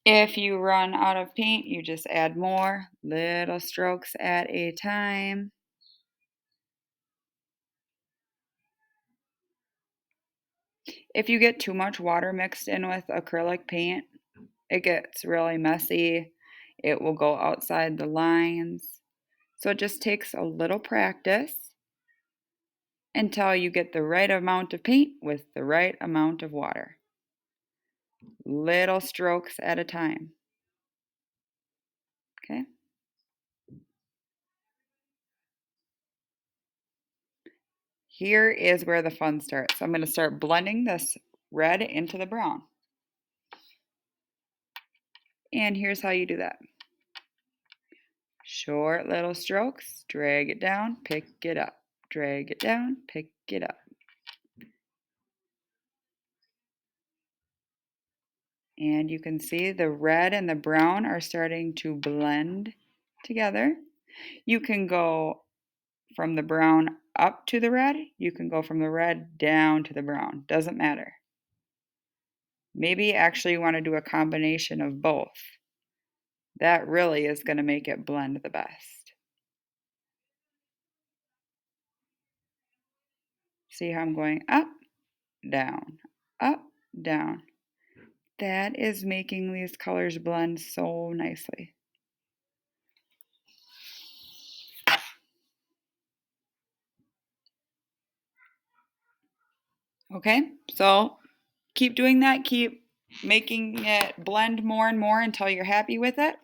If you run out of paint, you just add more little strokes at a time. If you get too much water mixed in with acrylic paint, it gets really messy. It will go outside the lines. So it just takes a little practice until you get the right amount of paint with the right amount of water. Little strokes at a time. Okay? Here is where the fun starts. I'm going to start blending this red into the brown. And here's how you do that. Short little strokes, drag it down, pick it up. Drag it down, pick it up. And you can see the red and the brown are starting to blend together. You can go from the brown up to the red. You can go from the red down to the brown. Doesn't matter. Maybe actually you want to do a combination of both. That really is going to make it blend the best. See how I'm going up, down, up, down. That is making these colors blend so nicely. Okay, so keep doing that. Keep making it blend more and more until you're happy with it.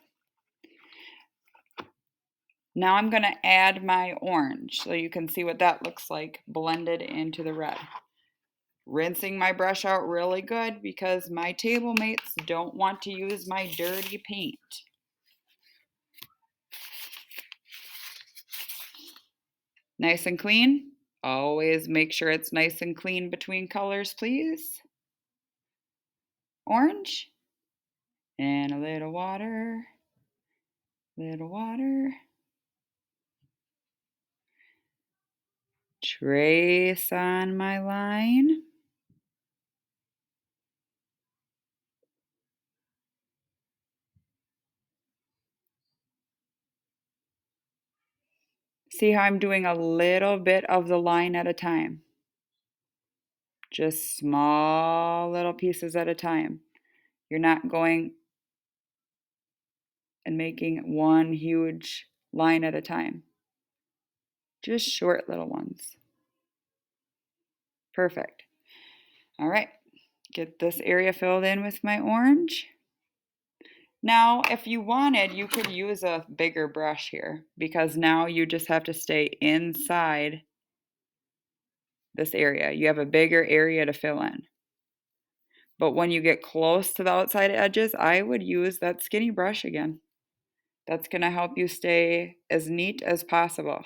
Now I'm going to add my orange so you can see what that looks like blended into the red. Rinsing my brush out really good because my table mates don't want to use my dirty paint. Nice and clean. Always make sure it's nice and clean between colors, please. Orange. And a little water. Little water. Trace on my line. See how I'm doing a little bit of the line at a time. Just small little pieces at a time. You're not going and making one huge line at a time. Just short little ones. Perfect. All right, get this area filled in with my orange. Now, if you wanted, you could use a bigger brush here because now you just have to stay inside this area. You have a bigger area to fill in. But when you get close to the outside edges, I would use that skinny brush again. That's going to help you stay as neat as possible.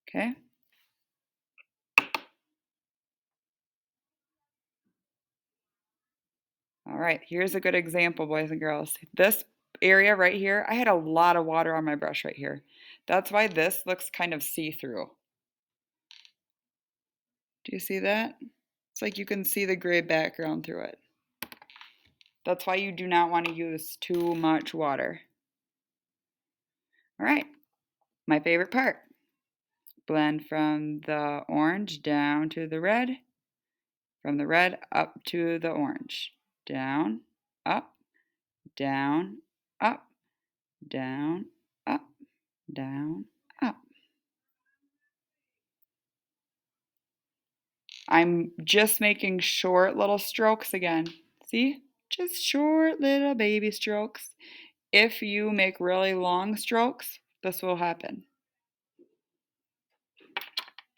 Okay? All right, here's a good example, boys and girls. This area right here, I had a lot of water on my brush right here. That's why this looks kind of see-through. Do you see that? It's like you can see the gray background through it. That's why you do not want to use too much water. All right, my favorite part. Blend from the orange down to the red, from the red up to the orange. Down, up, down, up, down, up, down, up. I'm just making short little strokes again. See? Just short little baby strokes. If you make really long strokes, this will happen.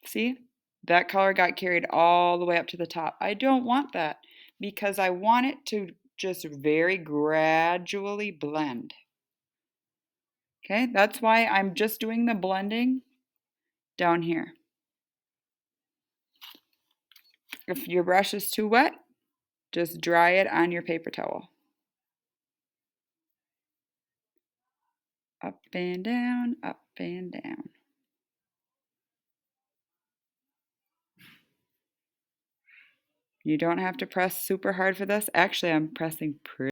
See? That color got carried all the way up to the top. I don't want that because I want it to just very gradually blend. Okay, that's why I'm just doing the blending down here. If your brush is too wet, just dry it on your paper towel. Up and down, up and down. You don't have to press super hard for this. Actually, I'm pressing pretty